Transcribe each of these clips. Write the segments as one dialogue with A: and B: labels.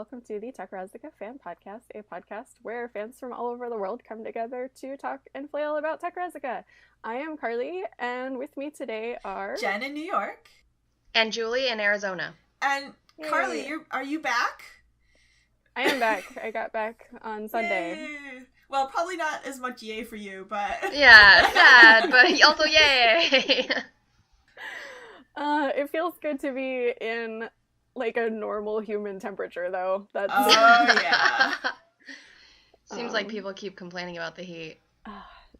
A: welcome to the Takarazuka Fan Podcast, a podcast where fans from all over the world come together to talk and flail about Takarazuka. I am Carly, and with me today are...
B: Jen in New York.
C: And Julie in Arizona.
B: And
A: Yay.
B: Carly, are you back?
A: I am back. I got back on Sunday.
B: Yay. Well, probably not as much yay for you, but...
C: Yeah, sad, but also yay!
A: It feels good to be in... like a normal human temperature, though. That's
B: Oh, yeah.
C: Seems like people keep complaining about the heat.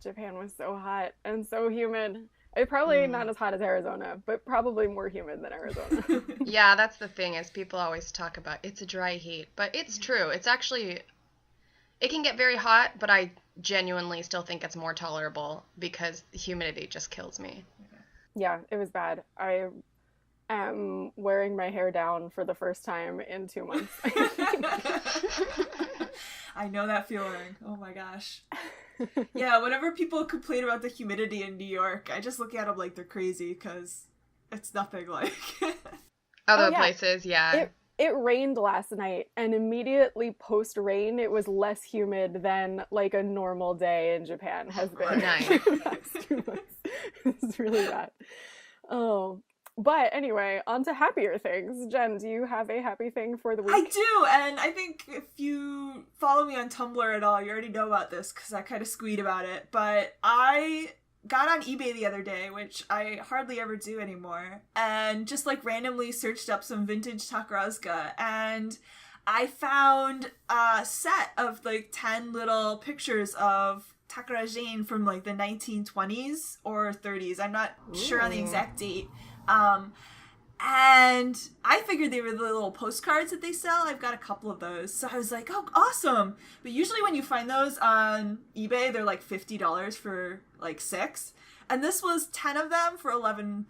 A: Japan was so hot and so humid. It's probably not as hot as Arizona, but probably more humid than Arizona.
C: Yeah, that's the thing, is people always talk about it's a dry heat. But it's true. It's actually... it can get very hot, but I genuinely still think it's more tolerable because the humidity just kills me.
A: Yeah, it was bad. I am wearing my hair down for the first time in 2 months.
B: I know that feeling. Oh my gosh. Yeah, whenever people complain about the humidity in New York, I just look at them like they're crazy because it's nothing like...
C: Other places, yeah.
A: It rained last night, and immediately post-rain, it was less humid than like a normal day in Japan has been.
C: Nice.
A: The past 2 months. It's really bad. Oh. But anyway, on to happier things. Jen, do you have a happy thing for the week?
B: I do, and I think if you follow me on Tumblr at all, you already know about this because I kind of squeed about it. But I got on eBay the other day, which I hardly ever do anymore, and just like randomly searched up some vintage Takarazuka, and I found a set of like 10 little pictures of Takarajin from like the 1920s or 30s. I'm not sure on the exact date. And I figured they were the little postcards that they sell. I've got a couple of those. So I was like, oh, awesome. But usually when you find those on eBay, they're like $50 for like 6. And this was 10 of them for $11.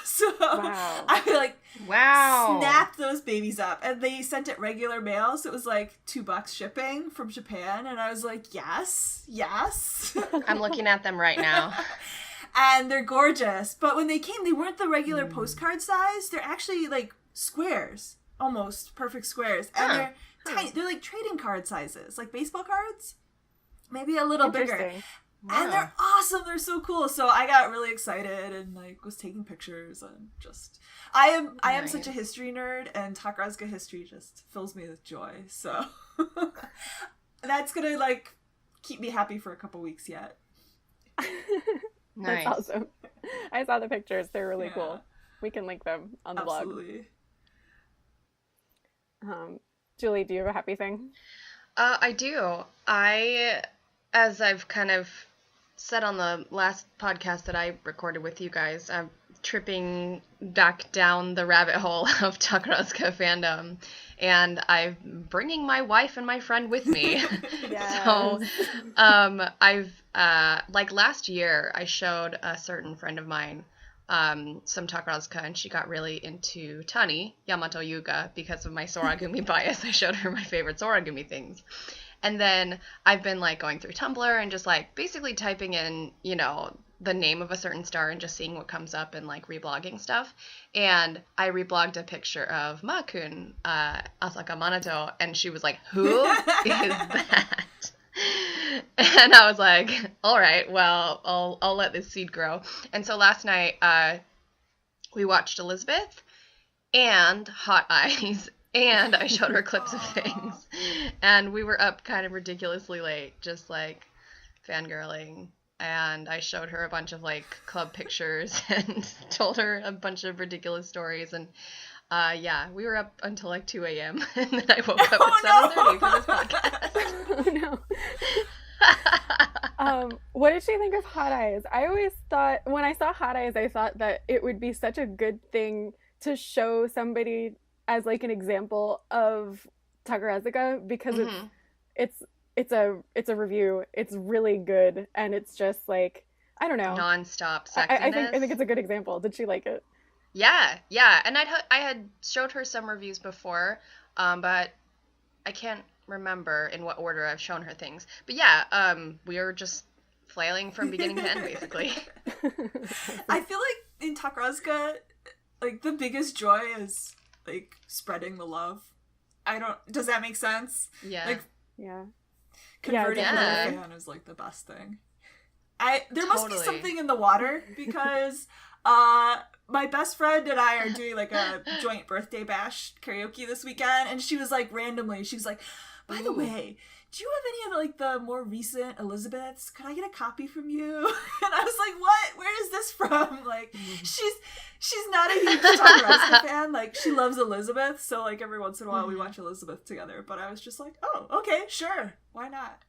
B: So
A: wow.
B: I like
C: Wow.
B: snapped those babies up, and they sent it regular mail. So it was like $2 shipping from Japan. And I was like, yes.
C: I'm looking at them right now.
B: And they're gorgeous. But when they came, they weren't the regular postcard size. They're actually like squares. Almost perfect squares. And they're tiny. They're like trading card sizes. Like baseball cards. Maybe a little bigger.
C: Wow.
B: And they're awesome. They're so cool. So I got really excited and like was taking pictures and just... I am such a history nerd, and Takarazuka history just fills me with joy. So that's gonna like keep me happy for a couple weeks yet.
C: Nice.
A: That's awesome. I saw the pictures. They're really cool. We can link them on the blog.
B: Absolutely.
A: Julie, do you have a happy thing?
C: I do. As I've kind of said on the last podcast that I recorded with you guys, I'm tripping back down the rabbit hole of Takarazuka fandom, and I'm bringing my wife and my friend with me.
A: Yes.
C: So, I've, like last year, I showed a certain friend of mine some Takarazuka, and she got really into Tani, Yamato Yuga, because of my Soragumi bias. I showed her my favorite Soragumi things. And then I've been like going through Tumblr and just like basically typing in, you know, the name of a certain star and just seeing what comes up and like reblogging stuff. And I reblogged a picture of Ma-kun, Asaka Manato, and she was like, who is that? And I was like, all right, well, I'll let this seed grow. And so last night we watched Elizabeth and Hot Eyes, and I showed her clips of things. And we were up kind of ridiculously late, just like fangirling. And I showed her a bunch of like club pictures and told her a bunch of ridiculous stories. And we were up until like 2 a.m. And then I woke up at 7:30 for this podcast.
A: Oh no. What did she think of Hot Eyes? I always thought, when I saw Hot Eyes, I thought that it would be such a good thing to show somebody as like an example of Takarazuka, because it's a review. It's really good, and it's just like, I don't know,
C: non-stop sexiness.
A: I think it's a good example. Did she like it?
C: Yeah, and I had showed her some reviews before, but I can't remember in what order I've shown her things. But yeah, we were just flailing from beginning to end, basically.
B: I feel like in Takarazuka, like the biggest joy is like spreading the love. does that make sense?
C: Yeah.
B: Like,
A: Yeah.
B: converting to
C: Yeah.
B: a fan is like the best thing. There must be
C: Totally.
B: something in the water because my best friend and I are doing like a joint birthday bash karaoke this weekend, and she was like randomly, she was like, by the way, do you have any of like the more recent Elizabeths? Could I get a copy from you? And I was like, what? Where is this from? Like, she's not a huge Takarazuka fan. Like, she loves Elizabeth, so like every once in a while we watch Elizabeth together. But I was just like, oh, okay, sure, why not?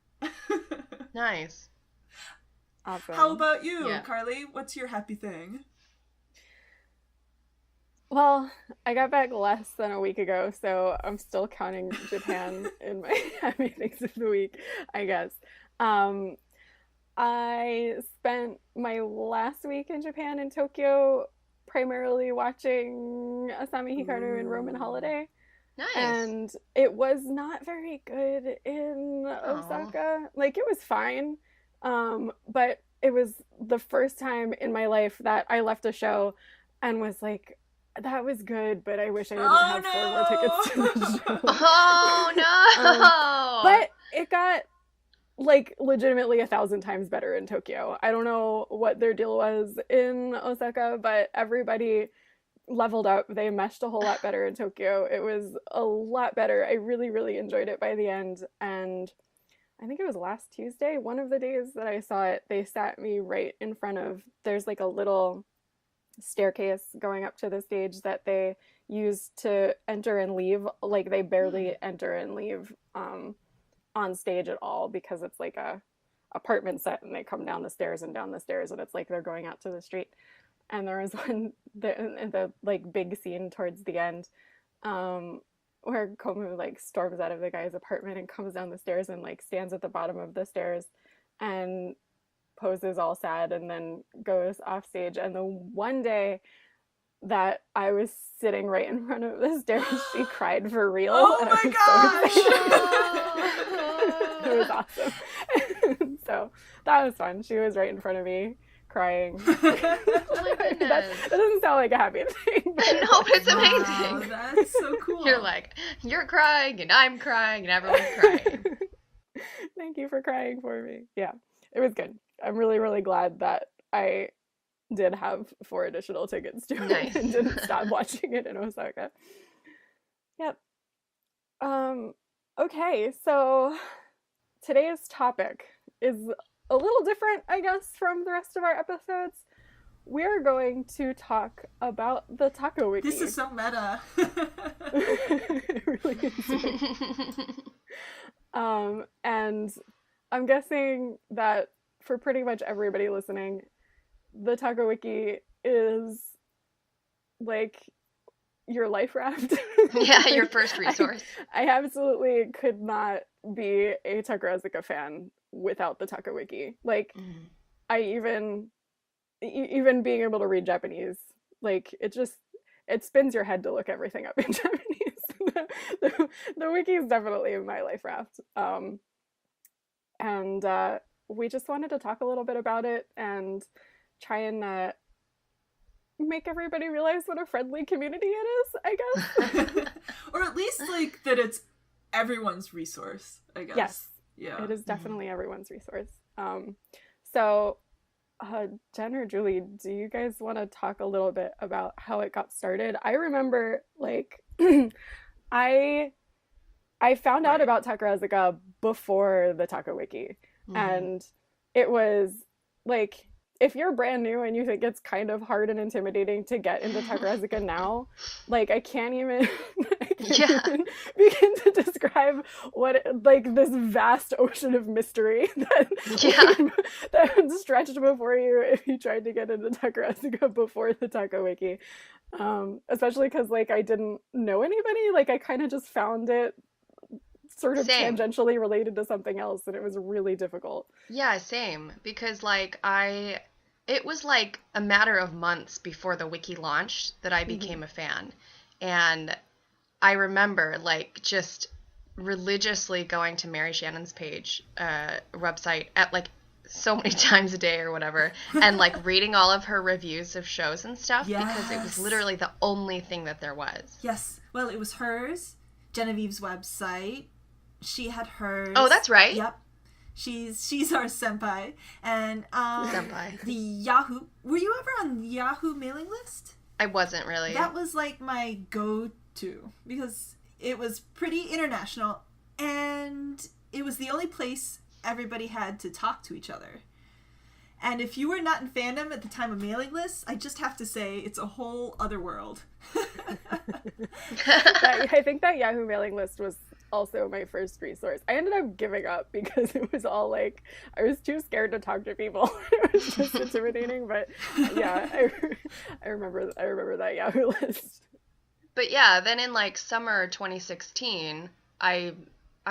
C: Nice.
A: Awesome.
B: How about you,
C: Yeah.
B: Carly? What's your happy thing?
A: Well, I got back less than a week ago, so I'm still counting Japan in my happy things of the week, I guess. I spent my last week in Japan in Tokyo primarily watching Asami Hikaru and Roman Holiday,
C: Nice.
A: and it was not very good in Osaka. Like, it was fine, but it was the first time in my life that I left a show and was like, that was good, but I wish I didn't have 4 more tickets to the show.
C: Oh no!
A: But it got like legitimately 1,000 times better in Tokyo. I don't know what their deal was in Osaka, but everybody leveled up. They meshed a whole lot better in Tokyo. It was a lot better. I really, really enjoyed it by the end. And I think it was last Tuesday, one of the days that I saw it, they sat me right in front of, there's like a little staircase going up to the stage that they use to enter and leave. Like, they barely enter and leave on stage at all, because it's like a apartment set and they come down the stairs and it's like they're going out to the street. And there was one in the like big scene towards the end where Komu like storms out of the guy's apartment and comes down the stairs and like stands at the bottom of the stairs and poses all sad and then goes off stage. And the one day that I was sitting right in front of the stairs, she cried for real.
B: Oh
A: and
B: my
A: gosh! It was awesome. So that was fun. She was right in front of me crying.
C: Oh my goodness.
A: That doesn't sound like a happy thing. But
C: No, it's
B: Wow,
C: amazing.
B: that's so cool.
C: You're like, you're crying and I'm crying and everyone's crying.
A: Thank you for crying for me. Yeah, it was good. I'm really, really glad that I did have 4 additional tickets to
C: Nice.
A: it and didn't stop watching it in Osaka. Yep. Okay, so today's topic is a little different, I guess, from the rest of our episodes. We're going to talk about the TakaWiki.
B: This is so meta.
A: It really is. And I'm guessing that for pretty much everybody listening, the TakaWiki is like your life raft.
C: Yeah, your first resource.
A: I absolutely could not be a Takarazuka fan without the TakaWiki. Like, I even being able to read Japanese, like, it spins your head to look everything up in Japanese. The wiki is definitely my life raft. And we just wanted to talk a little bit about it and try and make everybody realize what a friendly community it is, I guess.
B: Or at least like that it's everyone's resource, I guess.
A: Yes.
B: Yeah.
A: It is definitely everyone's resource. So Jen or Julie, do you guys want to talk a little bit about how it got started? I remember, like, I found out about Takarazuka before the TakaWiki, and it was like, if you're brand new and you think it's kind of hard and intimidating to get into Takarazuka now, like, I can't even even begin to describe what, like, this vast ocean of mystery that stretched before you if you tried to get into Takarazuka before the TakaWiki. Especially because, like, I didn't know anybody. Like, I kind of just found it sort of tangentially related to something else, and it was really difficult.
C: Yeah, same. Because, like, it was like a matter of months before the wiki launched that I became a fan. And I remember, like, just religiously going to Mary Shannon's page, website, at, like, so many times a day or whatever, and, like, reading all of her reviews of shows and stuff, because it was literally the only thing that there was.
B: Yes. Well, it was hers, Genevieve's website. She had hers.
C: Oh, that's right.
B: Yep. She's our senpai. And
C: Senpai.
B: the Yahoo. Were you ever on the Yahoo mailing list?
C: I wasn't really.
B: That was like my go-to because it was pretty international and it was the only place everybody had to talk to each other. And if you were not in fandom at the time of mailing lists, I just have to say it's a whole other world.
A: I think that Yahoo mailing list was also my first resource. I ended up giving up because it was all like, I was too scared to talk to people. It was just intimidating, but yeah, I remember that Yahoo list.
C: But yeah, then in like summer 2016, I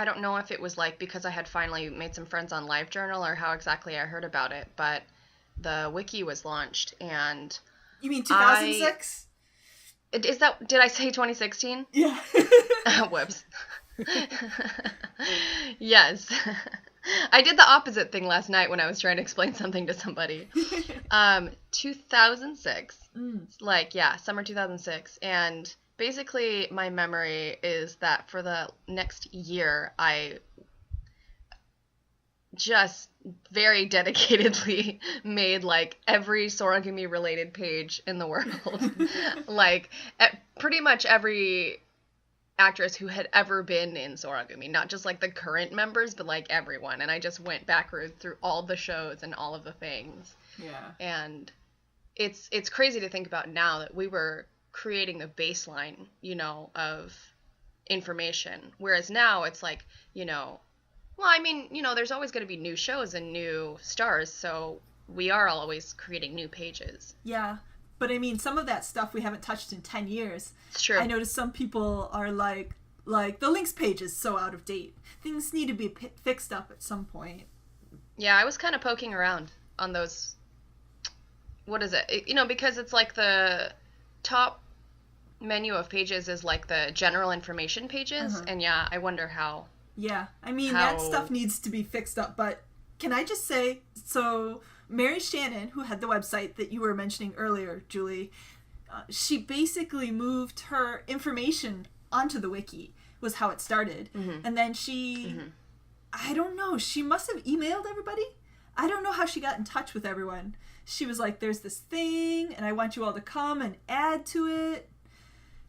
C: don't know if it was like because I had finally made some friends on LiveJournal or how exactly I heard about it, but the wiki was launched and
B: You mean 2006?
C: Is that, did I say 2016?
B: Yeah.
C: Whoops. Yes. I did the opposite thing last night when I was trying to explain something to somebody. 2006. Like, yeah, summer 2006. And basically my memory is that for the next year, I just very dedicatedly made like every Soragumi related page in the world. Like pretty much every actress who had ever been in Soragumi, not just like the current members, but like everyone. And I just went backward through all the shows and all of the things.
B: Yeah.
C: And it's crazy to think about now that we were creating the baseline, you know, of information. Whereas now it's like, you know, well, I mean, you know, there's always going to be new shows and new stars, so we are always creating new pages.
B: Yeah. But I mean, some of that stuff we haven't touched in 10 years.
C: It's true.
B: I noticed some people are like the links page is so out of date. Things need to be fixed up at some point.
C: Yeah, I was kind of poking around on those. What is it? You know, because it's like the top menu of pages is like the general information pages. And yeah, I wonder how.
B: Yeah, I mean, that stuff needs to be fixed up. But can I just say, so Mary Shannon, who had the website that you were mentioning earlier, Julie, she basically moved her information onto the wiki, was how it started. And then she, I don't know, she must have emailed everybody. I don't know how she got in touch with everyone. She was like, there's this thing, and I want you all to come and add to it.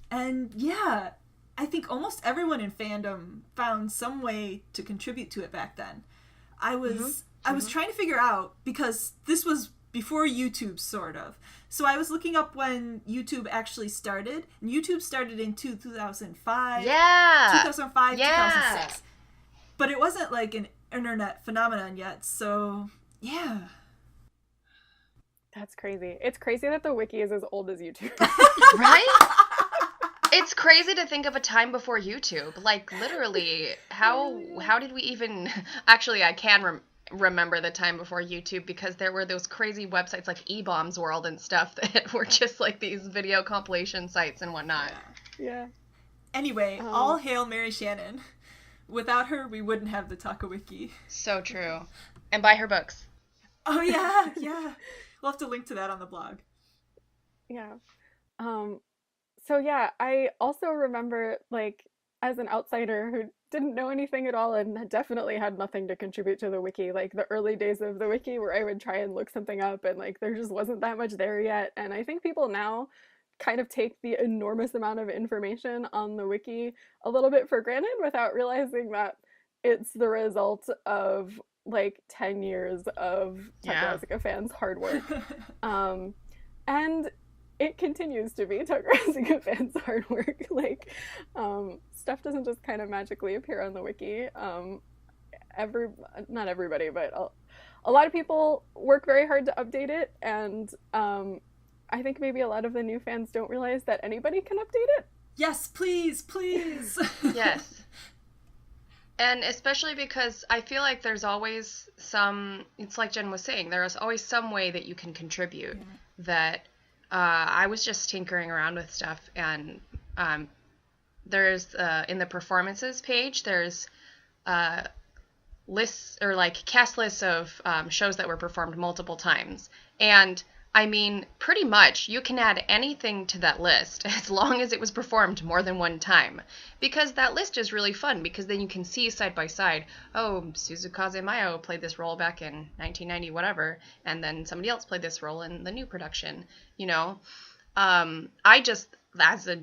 B: And yeah, I think almost everyone in fandom found some way to contribute to it back then. I was trying to figure out, because this was before YouTube, sort of. So I was looking up when YouTube actually started. And YouTube started in 2005.
C: Yeah.
B: 2005, 2006. But it wasn't like an internet phenomenon yet. So, yeah.
A: That's crazy. It's crazy that the wiki is as old as YouTube.
C: Right? It's crazy to think of a time before YouTube. Like, literally, how did we even... Actually, I can remember the time before YouTube because there were those crazy websites like eBombs World and stuff that were just like these video compilation sites and whatnot.
A: Yeah.
B: Anyway, all hail Mary Shannon. Without her, we wouldn't have the TakaWiki.
C: So true. And buy her books.
B: Oh, yeah, yeah. We'll have to link to that on the blog.
A: Yeah. So yeah, I also remember, like, as an outsider who didn't know anything at all and definitely had nothing to contribute to the wiki, like the early days of the wiki where I would try and look something up and like there just wasn't that much there yet. And I think people now kind of take the enormous amount of information on the wiki a little bit for granted without realizing that it's the result of like 10 years of Takarazuka fans' hard work. And it continues to be Takarazuka fans' hard work. Like, stuff doesn't just kind of magically appear on the wiki. Not everybody, but a lot of people work very hard to update it, and I think maybe a lot of the new fans don't realize that anybody can update it.
B: Yes, please, please.
C: Yes. And especially because I feel like there's always some, it's like Jen was saying, there's always some way that you can contribute that I was just tinkering around with stuff, and there's in the performances page, there's lists or like cast lists of shows that were performed multiple times, and I mean, pretty much you can add anything to that list as long as it was performed more than one time. Because that list is really fun, because then you can see side by side, oh, Suzukaze Mayo played this role back in 1990 whatever, and then somebody else played this role in the new production, you know? I just, as a,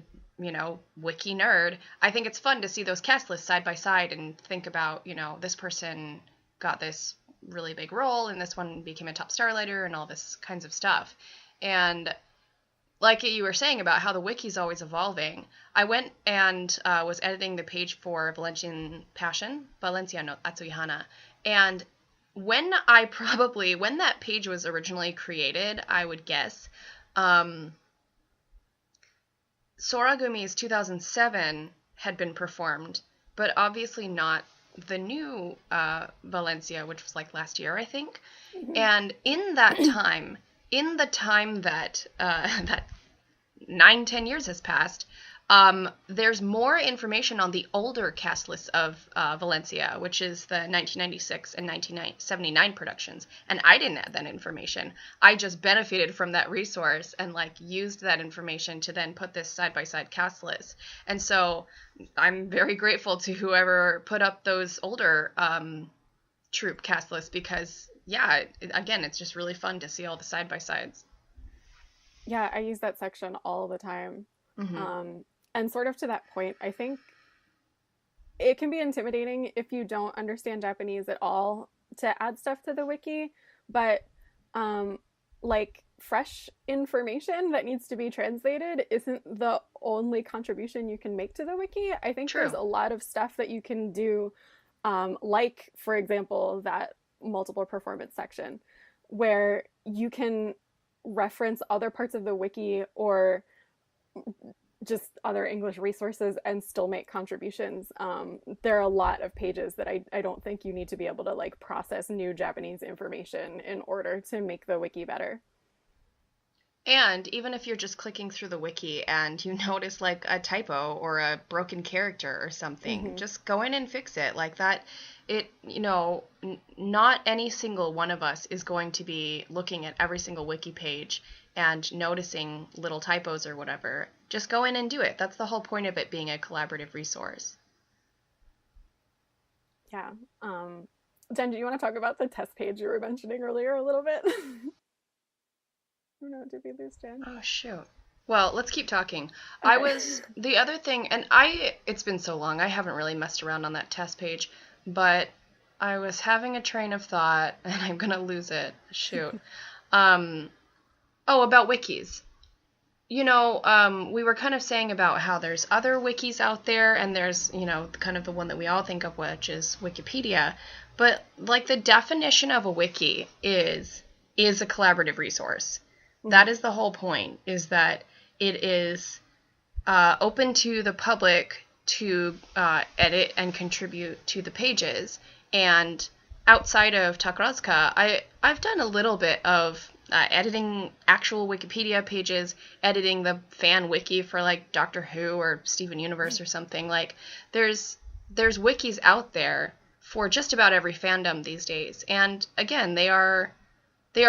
C: wiki nerd, I think it's fun to see those cast lists side by side and think about, this person got this really big role and this one became a top starlighter and all this kinds of stuff. And like you were saying about how the wiki's always evolving, I went and was editing the page for Valencian Passion, Valencia no Atsuihana, and when that page was originally created, I would guess, Soragumi's 2007 had been performed, but obviously not the new Valencia, which was like last year, I think. Mm-hmm. And in that time, the time that that 9-10 years has passed, there's more information on the older cast lists of Valencia, which is the 1996 and 1979 productions. And I didn't add that information. I just benefited from that resource and used that information to then put this side-by-side cast list. And so I'm very grateful to whoever put up those older troupe cast lists because, again, it's just really fun to see all the side-by-sides.
A: Yeah, I use that section all the time. Mm-hmm. And sort of to that point, I think it can be intimidating if you don't understand Japanese at all to add stuff to the wiki, but fresh information that needs to be translated isn't the only contribution you can make to the wiki. I think True. There's a lot of stuff that you can do, for example, that multiple performance section, where you can reference other parts of the wiki or just other English resources and still make contributions. There are a lot of pages that I don't think you need to be able to process new Japanese information in order to make the wiki better.
C: And even if you're just clicking through the wiki and you notice a typo or a broken character or something, mm-hmm. just go in and fix it like that. Not any single one of us is going to be looking at every single wiki page and noticing little typos or whatever. Just go in and do it. That's the whole point of it being a collaborative resource.
A: Yeah. Jen, do you want to talk about the test page you were mentioning earlier a little bit? I don't know, did we lose Jen?
C: Oh, shoot. Well, let's keep talking. Okay. The other thing, and it's been so long, I haven't really messed around on that test page, but I was having a train of thought, and I'm going to lose it. Shoot. About wikis. We were kind of saying about how there's other wikis out there, and there's, kind of the one that we all think of, which is Wikipedia. But, the definition of a wiki is a collaborative resource. Mm-hmm. That is the whole point, is that it is open to the public to edit and contribute to the pages. And outside of Takarazuka, I've done a little bit of editing actual Wikipedia pages, editing the fan wiki for Doctor Who or Steven Universe or something. There's wikis out there for just about every fandom these days. And again, they are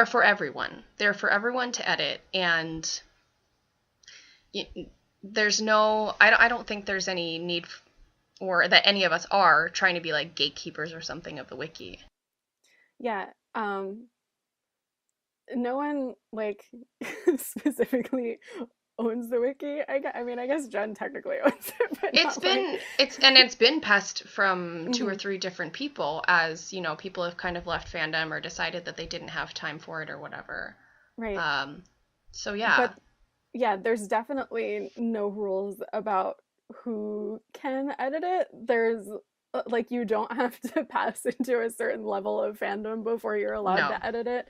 C: for everyone. They're for everyone to edit, and there's no, I don't think there's any need or that any of us are trying to be gatekeepers or something of the wiki.
A: Yeah. No one specifically owns the wiki. I guess Jen technically owns it, but
C: it's been passed from 2 or 3 different people as, people have kind of left fandom or decided that they didn't have time for it or whatever.
A: Right.
C: So yeah.
A: But yeah, there's definitely no rules about who can edit it. There's you don't have to pass into a certain level of fandom before you're allowed to edit it.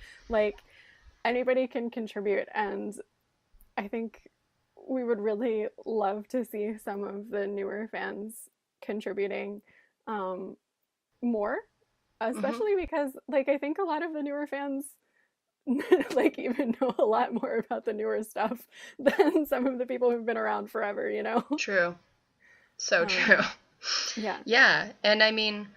A: Anybody can contribute, and I think we would really love to see some of the newer fans contributing more, especially because I think a lot of the newer fans even know a lot more about the newer stuff than some of the people who've been around forever,
C: True. So true. Yeah. And I mean,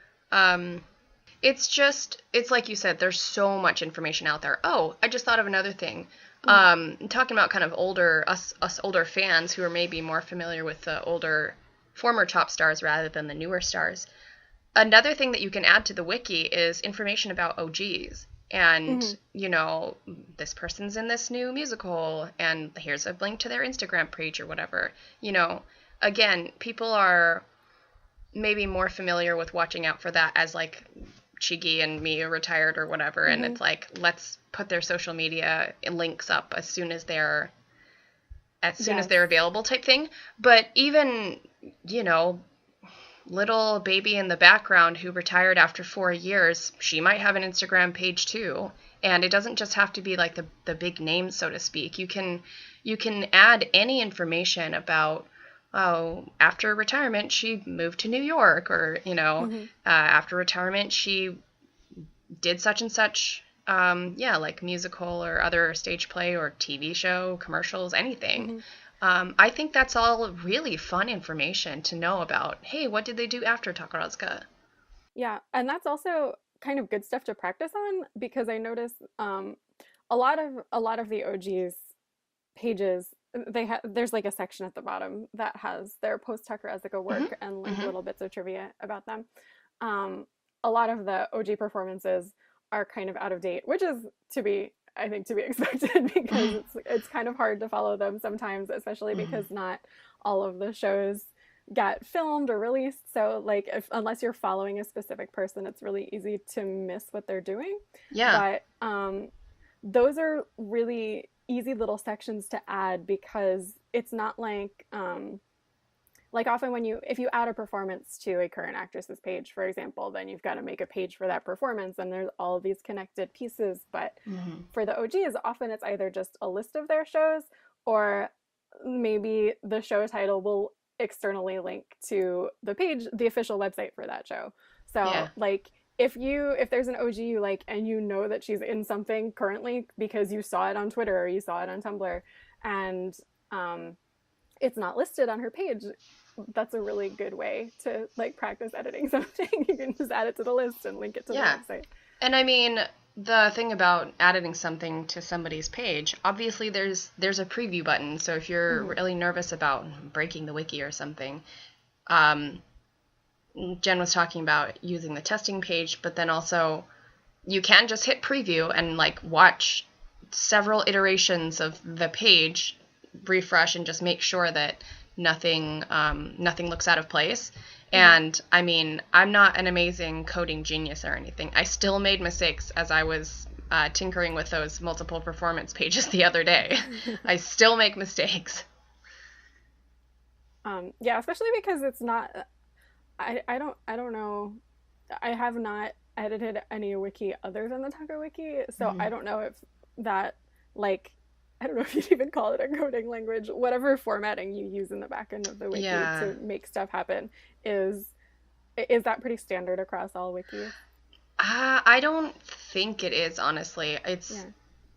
C: it's like you said, there's so much information out there. Oh, I just thought of another thing. Talking about kind of older us older fans who are maybe more familiar with the older former top stars rather than the newer stars. Another thing that you can add to the wiki is information about OGs. And, you know, this person's in this new musical, and here's a link to their Instagram page or whatever. You know, again, people are maybe more familiar with watching out for that as, like, Chigi and me are retired or whatever, and it's like, let's put their social media links up as soon as they're available type thing. But even, you know, little baby in the background who retired after 4 years, she might have an Instagram page too. And it doesn't just have to be like the big names, so to speak. You can add any information about, oh, after retirement she moved to New York, or, you know, after retirement she did such and such, like musical or other stage play or TV show, commercials, anything. I think that's all really fun information to know about. Hey, what did they do after Takarazuka?
A: Yeah, and that's also kind of good stuff to practice on, because I notice a lot of the OGs pages, there's like a section at the bottom that has their post Takarazuka work and like little bits of trivia about them. A lot of the OG performances are kind of out of date, which is I think to be expected, because it's kind of hard to follow them sometimes, especially because not all of the shows got filmed or released. So like, unless you're following a specific person, it's really easy to miss what they're doing.
C: Yeah.
A: But those are really easy little sections to add, because it's not like often if you add a performance to a current actress's page, for example, then you've got to make a page for that performance, and there's all of these connected pieces. But for the OGs, often it's either just a list of their shows, or maybe the show title will externally link to the page, the official website for that show. So like, if there's an OG you like, and you know that she's in something currently because you saw it on Twitter or you saw it on Tumblr, and it's not listed on her page, that's a really good way to like practice editing something. You can just add it to the list and link it to the website.
C: And I mean, the thing about adding something to somebody's page, obviously there's a preview button. So if you're really nervous about breaking the wiki or something, Jen was talking about using the testing page, but then also you can just hit preview and like watch several iterations of the page, refresh, and just make sure that nothing looks out of place. And I mean, I'm not an amazing coding genius or anything. I still made mistakes as I was tinkering with those multiple performance pages the other day. I still make mistakes.
A: Yeah, especially because it's not. I don't know. I have not edited any wiki other than the TakaWiki, so I don't know if that, like, I don't know if you'd even call it a coding language. Whatever formatting you use in the back end of the wiki to make stuff happen, is that pretty standard across all wikis?
C: I don't think it is, honestly. It's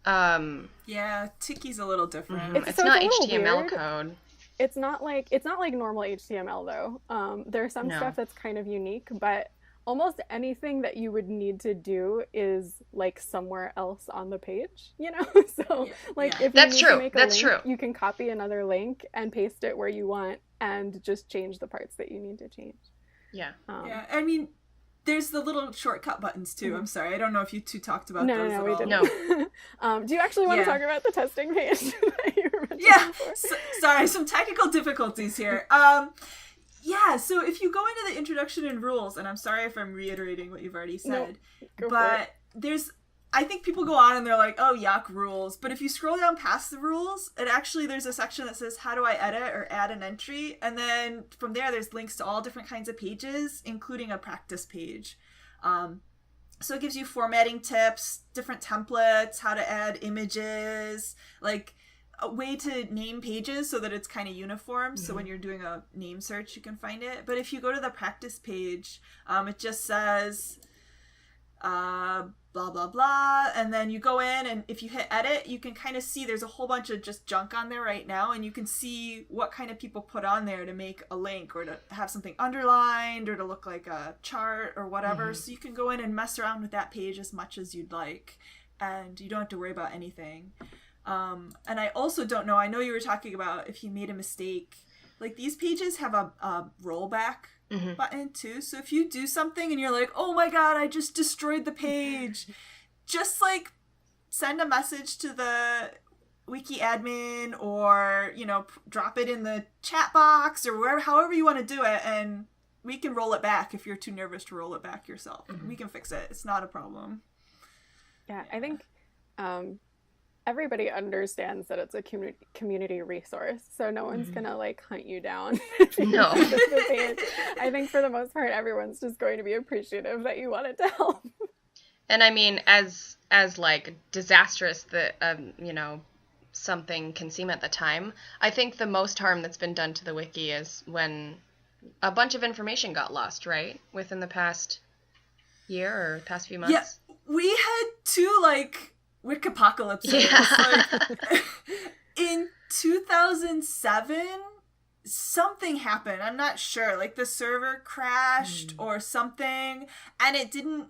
B: Tiki's a little different.
C: It's not HTML
A: weird.
C: code.
A: It's not like normal HTML though. There's some stuff that's kind of unique, but almost anything that you would need to do is like somewhere else on the page, you know? So if you need to make a link, you can copy another link and paste it where you want and just change the parts that you need to change.
C: Yeah.
B: I mean, there's the little shortcut buttons too. I'm sorry, I don't know if you two talked about those at all.
A: We didn't. No. Do you actually want to talk about the testing page that you were mentioning before?
B: Sorry, some technical difficulties here. So if you go into the introduction and rules, and I'm sorry if I'm reiterating what you've already said, but I think people go on and they're like, oh, yuck, rules. But if you scroll down past the rules, there's a section that says, how do I edit or add an entry? And then from there's links to all different kinds of pages, including a practice page. So it gives you formatting tips, different templates, how to add images, like a way to name pages so that it's kind of uniform. So when you're doing a name search, you can find it. But if you go to the practice page, it just says blah, blah, blah. And then you go in, and if you hit edit, you can kind of see there's a whole bunch of just junk on there right now. And you can see what kind of people put on there to make a link or to have something underlined or to look like a chart or whatever. So you can go in and mess around with that page as much as you'd like. And you don't have to worry about anything. And I also don't know, I know you were talking about if you made a mistake. Like, these pages have a rollback button, too. So if you do something and you're like, oh my god, I just destroyed the page, just, like, send a message to the wiki admin or, you know, drop it in the chat box or wherever, however you want to do it, and we can roll it back if you're too nervous to roll it back yourself. We can fix it. It's not a problem.
A: Yeah, I think everybody understands that it's a community resource, so no one's gonna like hunt you down.
C: No.
A: I think for the most part, everyone's just going to be appreciative that you wanted to help.
C: And I mean, as like disastrous that you know, something can seem at the time, I think the most harm that's been done to the wiki is when a bunch of information got lost, right? Within the past year or past few months.
B: Yeah, we had 2 like Wikipocalypses.
C: Yeah.
B: Like, in 2007, something happened. I'm not sure. Like, the server crashed or something, and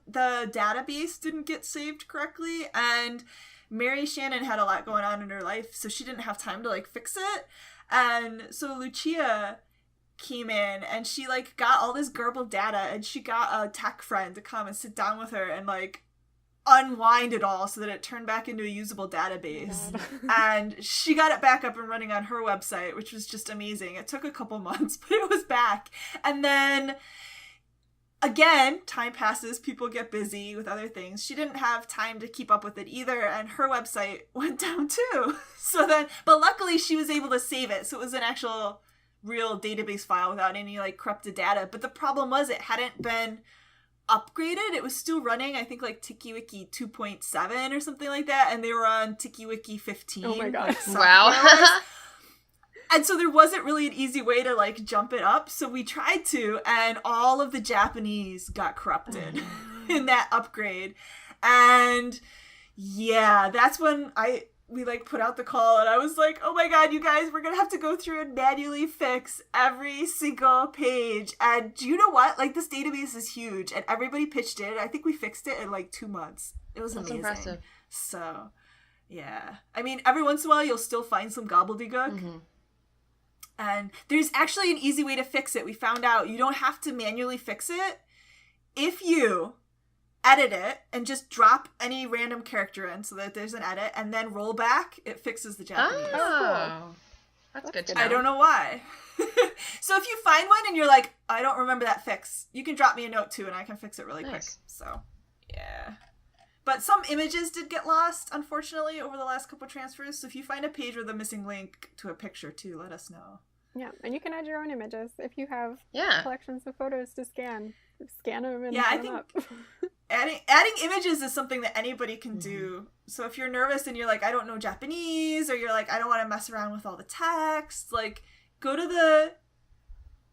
B: the database didn't get saved correctly, and Mary Shannon had a lot going on in her life, so she didn't have time to, like, fix it. And so Lucia came in, and she, like, got all this garbled data, and she got a tech friend to come and sit down with her and, like, unwind it all so that it turned back into a usable database. And she got it back up and running on her website, which was just amazing. It took a couple months, but it was back. And then again, time passes, people get busy with other things. She didn't have time to keep up with it either, and her website went down too. But luckily she was able to save it, so it was an actual real database file without any like corrupted data. But the problem was it hadn't been upgraded. It was still running, I think, like TakaWiki 2.7 or something like that, and they were on TakaWiki 15.
A: Oh my god.
C: Wow.
B: And so there wasn't really an easy way to like jump it up, so we tried to, and all of the Japanese got corrupted in that upgrade. And yeah, that's when we like put out the call, and I was like, oh my god, you guys, we're gonna have to go through and manually fix every single page. And do you know what? Like, this database is huge, and everybody pitched in. I think we fixed it in like 2 months. It was
C: That's
B: amazing.
C: impressive.
B: So yeah, I mean, every once in a while you'll still find some gobbledygook. And there's actually an easy way to fix it. We found out you don't have to manually fix it. If you edit it and just drop any random character in so that there's an edit and then roll back, it fixes the Japanese.
C: Oh, that's good to know.
B: I don't know why. So if you find one and you're like, I don't remember that fix, you can drop me a note too and I can fix it really quick. So, yeah. But some images did get lost, unfortunately, over the last couple transfers. So if you find a page with a missing link to a picture too, let us know.
A: Yeah, and you can add your own images if you have collections of photos to scan. Scan them and
B: I
A: put them
B: think
A: up.
B: adding images is something that anybody can do. So if you're nervous and you're like, I don't know Japanese, or you're like, I don't want to mess around with all the text, like, go to the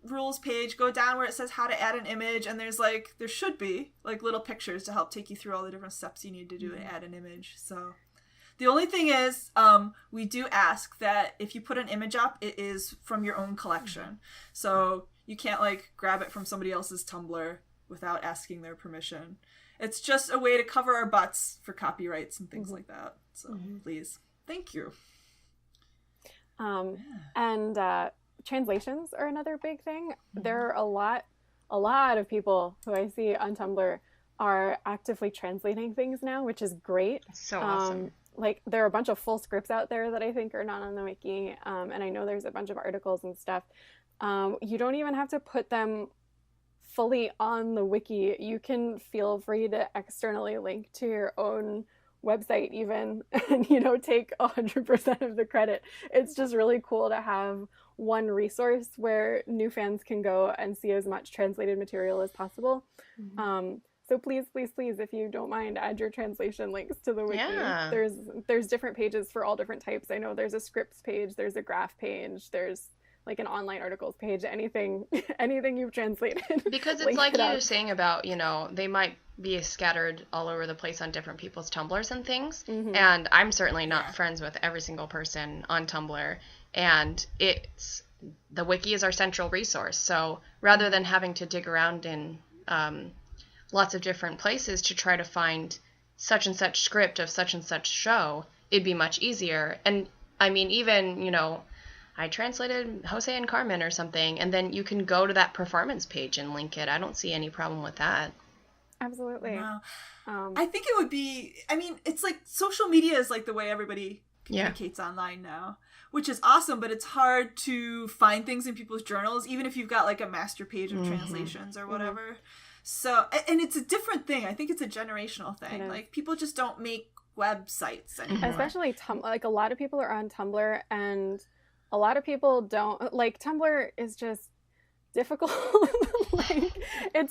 B: rules page, go down where it says how to add an image, and there should be like little pictures to help take you through all the different steps you need to do to add an image. So the only thing is, we do ask that if you put an image up, it is from your own collection. So you can't like grab it from somebody else's Tumblr without asking their permission. It's just a way to cover our butts for copyrights and things like that. So please, thank you.
A: And translations are another big thing. There are a lot of people who I see on Tumblr are actively translating things now, which is great.
C: So awesome.
A: Like, there are a bunch of full scripts out there that I think are not on the wiki, and I know there's a bunch of articles and stuff. You don't even have to put them fully on the wiki. You can feel free to externally link to your own website even, and, you know, take 100% of the credit. It's just really cool to have one resource where new fans can go and see as much translated material as possible. So please, if you don't mind, add your translation links to the wiki.
C: Yeah.
A: There's different pages for all different types. I know there's a scripts page, there's a graph page, there's like an online articles page, anything you've translated.
C: Because it's like you were saying about, you know, they might be scattered all over the place on different people's Tumblrs and things. And I'm certainly not friends with every single person on Tumblr. And the wiki is our central resource. So rather than having to dig around in lots of different places to try to find such and such script of such and such show, it'd be much easier. And I mean, even, I translated Jose and Carmen or something, and then you can go to that performance page and link it. I don't see any problem with that.
A: Absolutely.
B: No. I think it would be, I mean, it's like social media is like the way everybody communicates online now, which is awesome, but it's hard to find things in people's journals, even if you've got like a master page of translations or whatever. So, and it's a different thing. I think it's a generational thing. Like, people just don't make websites anymore.
A: Especially like a lot of people are on Tumblr, and a lot of people don't like. Tumblr is just difficult. Like, it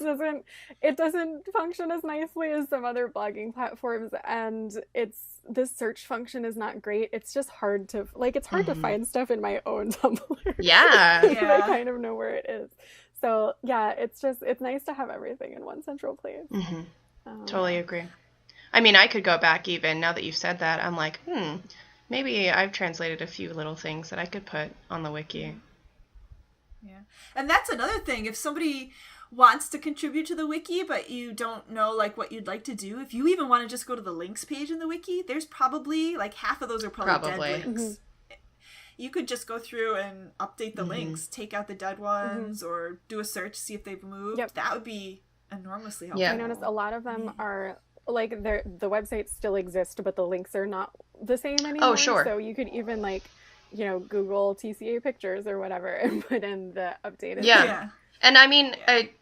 A: doesn't function as nicely as some other blogging platforms, and the search function is not great. It's just hard to to find stuff in my own Tumblr.
C: Yeah.
A: I kind of know where it is. So yeah, it's nice to have everything in one central place.
C: Totally agree. I mean, I could go back even now that you've said that. I'm like, maybe I've translated a few little things that I could put on the wiki.
B: Yeah. And that's another thing. If somebody wants to contribute to the wiki, but you don't know like what you'd like to do, if you even want to just go to the links page in the wiki, there's probably like half of those are probably dead links. You could just go through and update the links, take out the dead ones, or do a search, see if they've moved. Yep. That would be enormously helpful.
A: I noticed a lot of them are like the websites still exist, but the links are not the same anymore.
C: Oh, sure.
A: So you could even Google TCA pictures or whatever and put in the updated.
C: Yeah. And I mean,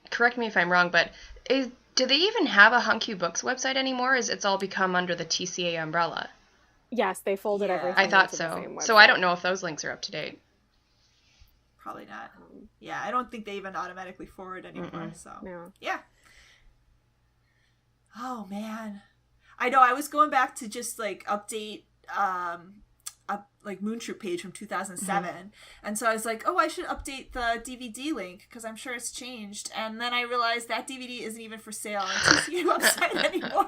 C: correct me if I'm wrong, but do they even have a Hunky Books website anymore? It's all become under the TCA umbrella?
A: Yes, they folded everything.
C: I thought so. So I don't know if those links are up to date.
B: Probably not. Yeah, I don't think they even automatically forward anymore. So
A: no.
B: Yeah. Oh man, I know. I was going back to just like update a like Moontroop page from 2007, and so I was like, oh, I should update the DVD link because I'm sure it's changed. And then I realized that DVD isn't even for sale on the TCA website anymore.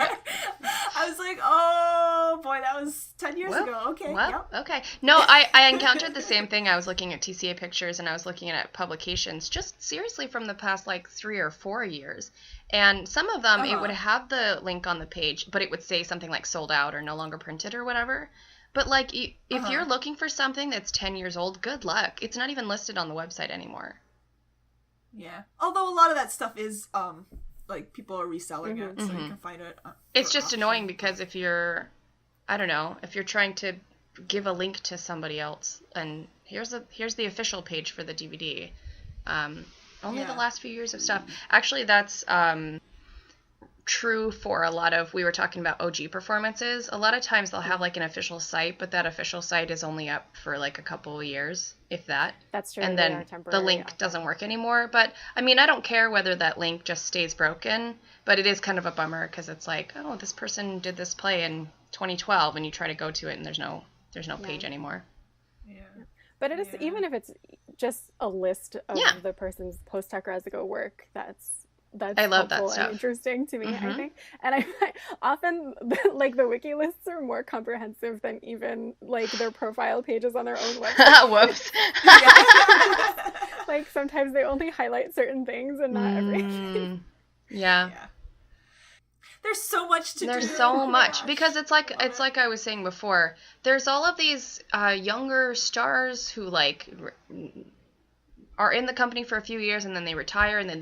B: I was like, oh boy, that was 10 years ago. Okay.
C: Okay. No, I encountered the same thing. I was looking at TCA pictures and I was looking at publications just seriously from the past like 3 or 4 years. And some of them, it would have the link on the page, but it would say something like sold out or no longer printed or whatever. But like, if you're looking for something that's 10 years old, good luck. It's not even listed on the website anymore.
B: Yeah. Although a lot of that stuff is, like, people are reselling it, so you can find it.
C: It's just annoying because if you're trying to give a link to somebody else, and here's the official page for the DVD, only the last few years of stuff. Actually, that's true for a lot of, we were talking about OG performances. A lot of times they'll have like an official site, but that official site is only up for like a couple of years, if that.
A: That's true.
C: And then the link doesn't work anymore. But I mean, I don't care whether that link just stays broken, but it is kind of a bummer because it's like, oh, this person did this play in 2012 and you try to go to it and there's no page anymore.
B: Yeah.
A: But it is, even if it's just a list of the person's post Takarazuka work, that's
C: I love that
A: helpful
C: stuff.
A: And interesting to me, I think. And I often, like, the wiki lists are more comprehensive than even, like, their profile pages on their own website.
C: Whoops.
A: Like, sometimes they only highlight certain things and not everything.
C: Yeah.
B: There's so much to do.
C: There's so much. Because it's like I was saying before, there's all of these younger stars who, like, are in the company for a few years and then they retire and then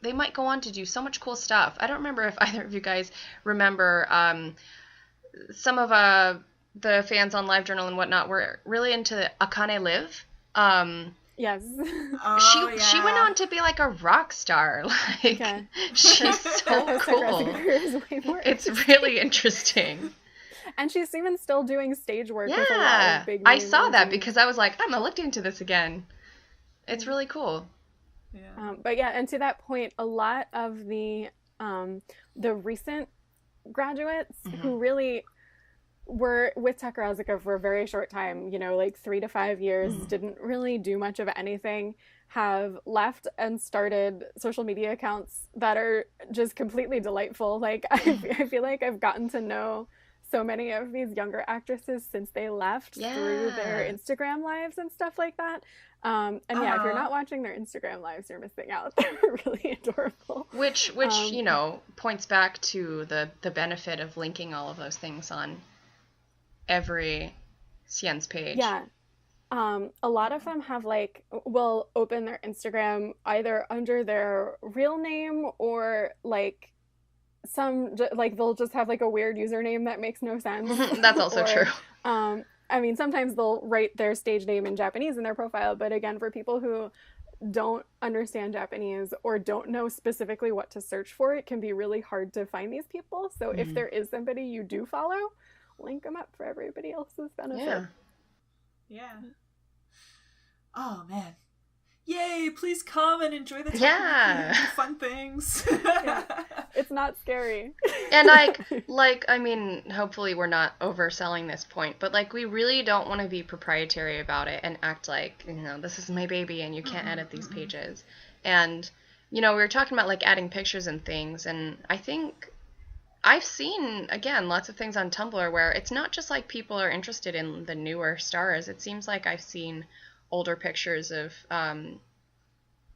C: they might go on to do so much cool stuff. I don't remember if either of you guys remember some of the fans on LiveJournal and whatnot were really into Akane Live.
A: Yes.
C: She went on to be like a rock star. Like, she's so cool. It's really interesting.
A: And she's even still doing stage work with a lot of big names.
C: I saw that because I was like, I'm gonna look into this again. It's really cool.
B: Yeah.
A: But yeah, and to that point, a lot of the recent graduates who really were with Takarazuka for a very short time, like 3 to 5 years, didn't really do much of anything, have left and started social media accounts that are just completely delightful. Like, I feel like I've gotten to know so many of these younger actresses since they left through their Instagram lives and stuff like that. And if you're not watching their Instagram lives, you're missing out. They're really adorable.
C: Which points back to the benefit of linking all of those things on every Xian's page.
A: Yeah. A lot of them have like will open their Instagram either under their real name or like like they'll just have like a weird username that makes no sense.
C: That's also
A: or,
C: true.
A: I mean, sometimes they'll write their stage name in Japanese in their profile, but again, for people who don't understand Japanese or don't know specifically what to search for, it can be really hard to find these people. So if there is somebody you do follow, link them up for everybody else's benefit.
B: Yeah. Oh, man. Yay, please come and enjoy the time.
C: Yeah.
B: Do fun things.
A: Yeah. It's not scary.
C: And like, I mean, hopefully we're not overselling this point, but like we really don't want to be proprietary about it and act like, you know, this is my baby and you can't edit these pages. And, you know, we were talking about like adding pictures and things, and I think I've seen, again, lots of things on Tumblr where it's not just like people are interested in the newer stars. It seems like I've seen older pictures of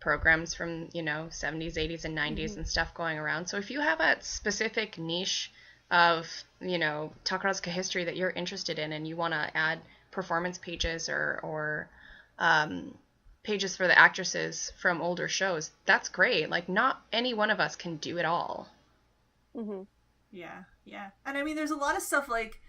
C: programs from, you know, 70s, 80s, and 90s and stuff going around. So if you have a specific niche of, you know, Takarazuka history that you're interested in and you want to add performance pages or pages for the actresses from older shows, that's great. Like, not any one of us can do it all.
B: Yeah. And I mean, there's a lot of stuff like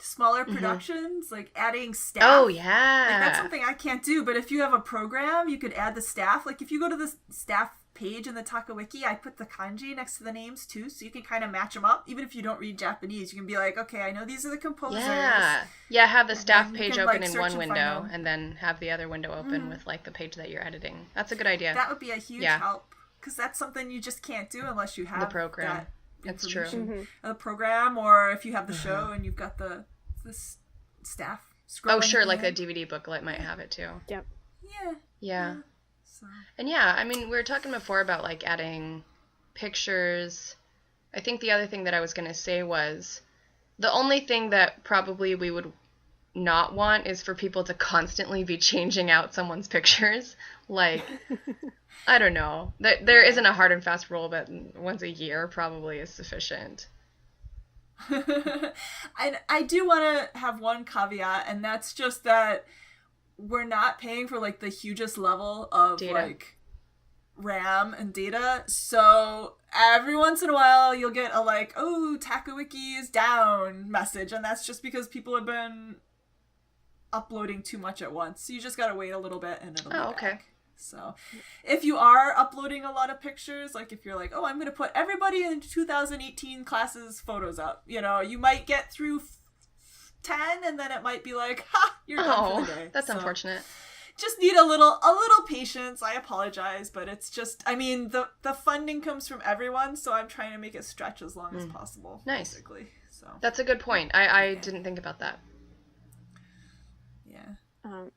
B: smaller productions, like adding staff.
C: Oh, yeah.
B: Like, that's something I can't do, but if you have a program, you could add the staff. Like, if you go to the staff page in the TakaWiki, I put the kanji next to the names, too, so you can kind of match them up. Even if you don't read Japanese, you can be like, okay, I know these are the composers.
C: Yeah, have the staff page
B: can,
C: open
B: like,
C: in
B: search
C: one
B: and find
C: window,
B: them.
C: and then have the other window open with, like, the page that you're editing. That's a good idea.
B: That would be a huge help, because that's something you just can't do unless you have
C: the program.
B: That
C: That's true.
B: A program, or if you have the show and you've got the staff scrolling.
C: Oh, sure, like the DVD booklet might have it too.
A: Yep.
C: Yeah.
B: So.
C: And yeah, I mean, we were talking before about like adding pictures. I think the other thing that I was going to say was the only thing that probably we would not want is for people to constantly be changing out someone's pictures. Like, I don't know. There isn't a hard and fast rule, but once a year probably is sufficient.
B: I do want to have one caveat, and that's just that we're not paying for like the hugest level of
C: data.
B: Like RAM and data, so every once in a while you'll get a like, oh, TakaWiki is down message, and that's just because people have been uploading too much at once. So you just gotta wait a little bit and it'll be back. So if you are uploading a lot of pictures, like if you're like, oh, I'm going to put everybody in 2018 classes photos up, you know, you might get through 10 and then it might be like, ha, you're done for the day.
C: That's unfortunate.
B: Just need a little patience. I apologize, but it's just, I mean, the funding comes from everyone, so I'm trying to make it stretch as long as possible.
C: Nice.
B: Basically. So
C: that's a good point. I didn't think about that.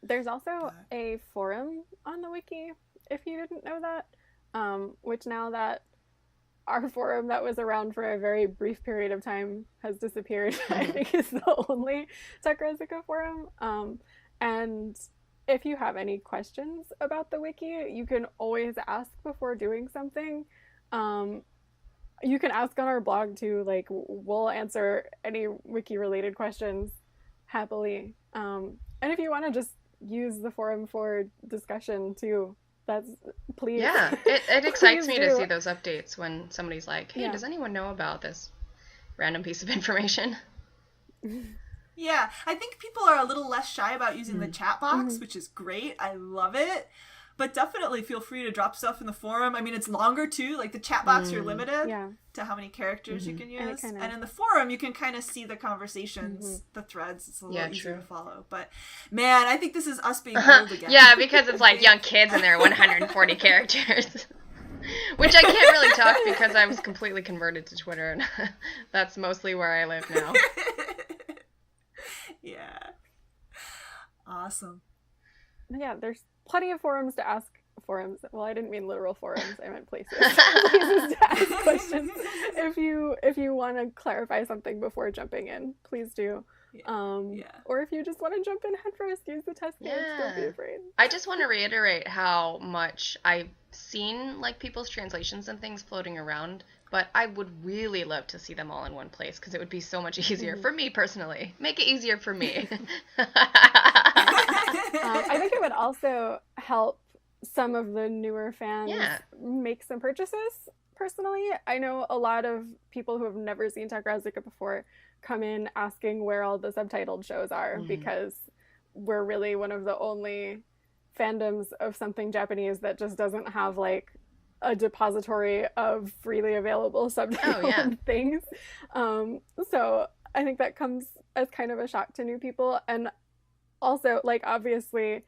A: There's also a forum on the wiki, if you didn't know that, which now that our forum that was around for a very brief period of time has disappeared, I think is the only Takarazuka forum. And if you have any questions about the wiki, you can always ask before doing something. You can ask on our blog too, like we'll answer any wiki related questions happily. And if you want to just use the forum for discussion too, that's please.
C: Yeah, it excites me
A: do.
C: to see those updates when somebody's like, hey, does anyone know about this random piece of information?
B: Yeah, I think people are a little less shy about using the chat box, which is great. I love it. But definitely feel free to drop stuff in the forum. I mean, it's longer too. Like the chat box, you're limited to how many characters you can use. And in the forum, you can kind of see the conversations, the threads. It's a little easier to follow. But man, I think this is us being old again.
C: Yeah, because it's like young kids and there are 140 characters. Which I can't really talk because I was completely converted to Twitter. And that's mostly where I live now.
B: Yeah. Awesome.
A: Yeah, there's plenty of forums to ask forums. Well, I didn't mean literal forums. I meant places. Places to ask questions. If you want to clarify something before jumping in, please do. Or if you just want to jump in head first, use the test page. Don't be afraid.
C: I just want to reiterate how much I've seen like people's translations and things floating around but I would really love to see them all in one place because it would be so much easier for me personally. Make it easier for me.
A: I think it would also help some of the newer fans make some purchases. Personally, I know a lot of people who have never seen Takarazuka before come in asking where all the subtitled shows are because we're really one of the only fandoms of something Japanese that just doesn't have like a depository of freely available subtitled things. So I think that comes as kind of a shock to new people. And also, like, obviously,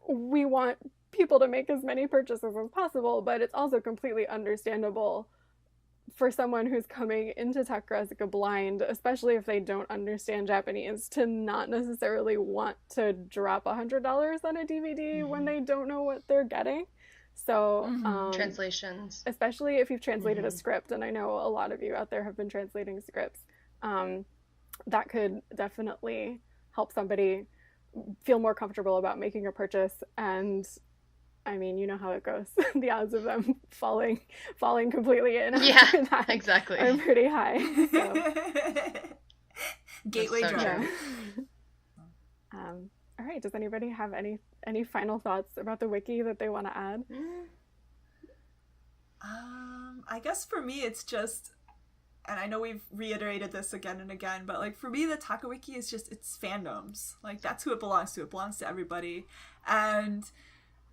A: we want people to make as many purchases as possible, but it's also completely understandable for someone who's coming into Takarazuka blind, especially if they don't understand Japanese, to not necessarily want to drop $100 on a DVD when they don't know what they're getting. So
C: translations,
A: especially if you've translated a script, and I know a lot of you out there have been translating scripts, that could definitely help somebody feel more comfortable about making a purchase. And I mean, you know how it goes. The odds of them falling completely in after that
C: exactly
A: are pretty high. So.
B: Gateway drug.
A: Yeah. All right. Does anybody have any final thoughts about the wiki that they want to add?
B: I guess for me, it's just, and I know we've reiterated this again and again, but like for me, the TakaWiki is just, it's fandoms. Like that's who it belongs to. It belongs to everybody. And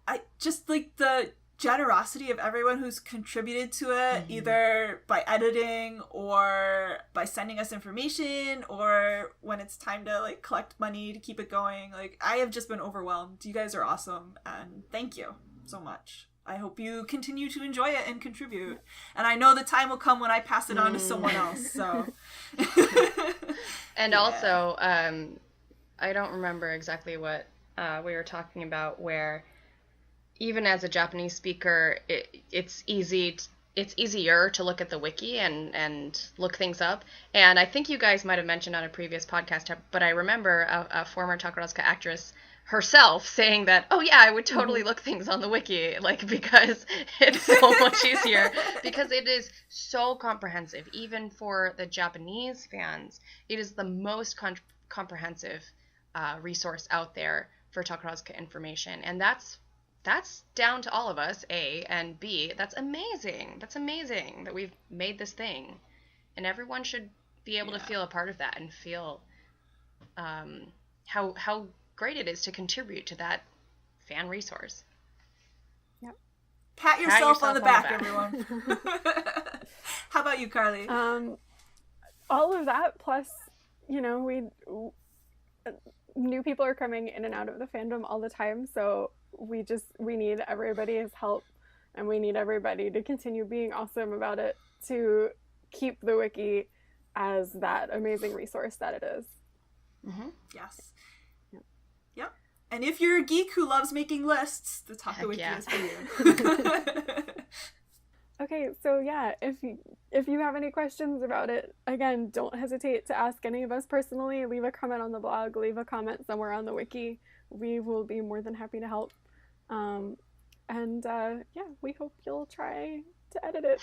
B: I just like the generosity of everyone who's contributed to it, either by editing or by sending us information, or when it's time to like collect money to keep it going. Like I have just been overwhelmed. You guys are awesome, and thank you so much. I hope you continue to enjoy it and contribute. And I know the time will come when I pass it on to someone else. So,
C: and also, I don't remember exactly what we were talking about, where even as a Japanese speaker, it's easier to look at the wiki and look things up. And I think you guys might have mentioned on a previous podcast, but I remember a former Takarazuka actress herself saying that, oh yeah, I would totally look things on the wiki, like, because it's so much easier, because it is so comprehensive. Even for the Japanese fans, it is the most comprehensive resource out there for Takarazuka information. And that's down to all of us, A, and B, that's amazing. That's amazing that we've made this thing. And everyone should be able to feel a part of that and feel how great it is to contribute to that fan resource.
A: Yep.
B: Pat yourself on the back, everyone. How about you, Carly?
A: All of that, plus, you know, new people are coming in and out of the fandom all the time, so we need everybody's help, and we need everybody to continue being awesome about it to keep the wiki as that amazing resource that it is.
B: Yes. Yep. And if you're a geek who loves making lists, the TakaWiki is for you.
A: Okay, so yeah, if you have any questions about it, again, don't hesitate to ask any of us personally. Leave a comment on the blog, leave a comment somewhere on the wiki. We will be more than happy to help. We hope you'll try to edit it.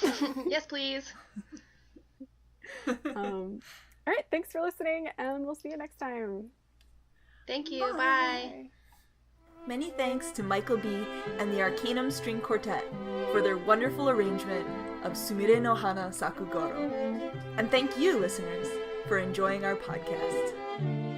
C: Yes, please.
A: All right, thanks for listening, and we'll see you next time.
C: Thank you. Bye.
B: Many thanks to Michael B. and the Arcanum String Quartet for their wonderful arrangement of Sumire no Hana Sakugoro. And thank you, listeners, for enjoying our podcast.